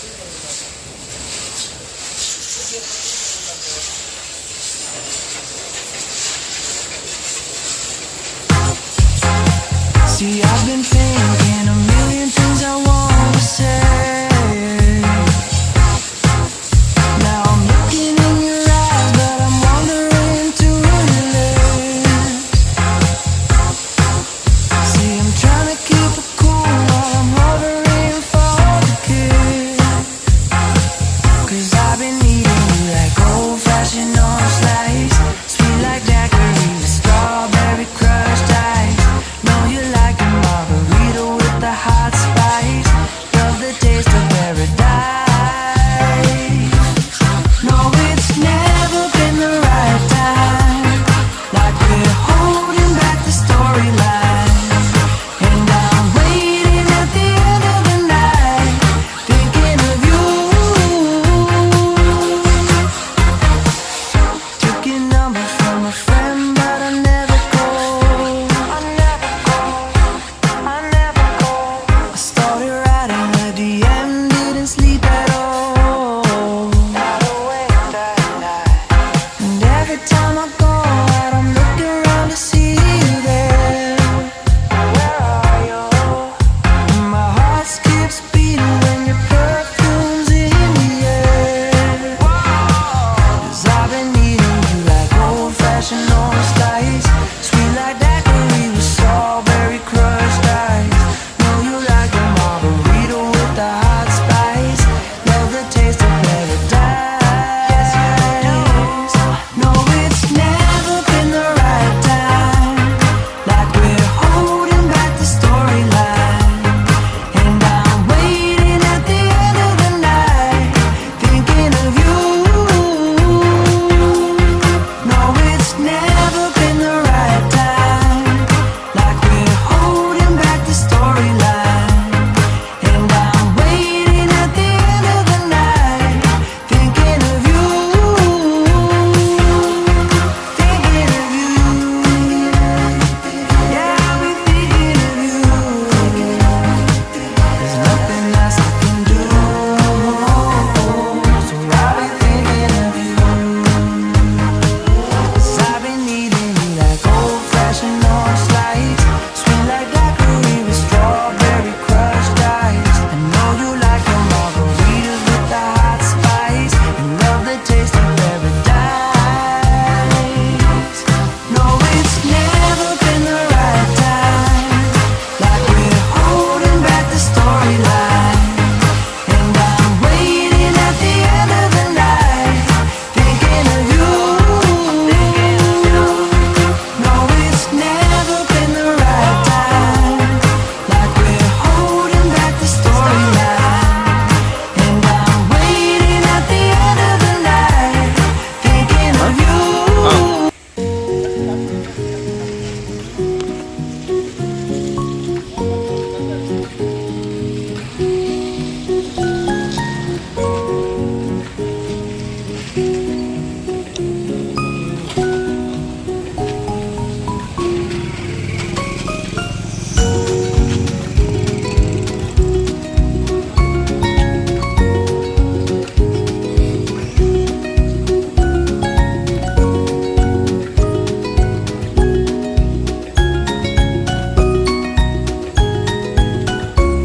See, I've been thinking a million things I want to say. Now I'm looking in your eyes, but I'm wondering to your lips. See, I'm trying to keep it cool while I'm hovering for the kiss. 'Cause I've been needing you like old-fashioned on slice, sweet like daiquiri with strawberry crushed ice. Know you like a margarita with the hot spice. Love the taste of paradise. No, it's never been the right time. Like we're holding back the storyline. And I'm waiting at the end of the night, thinking of you. Took your number from a friend, but I never called. I started writing a DM, didn't sleep.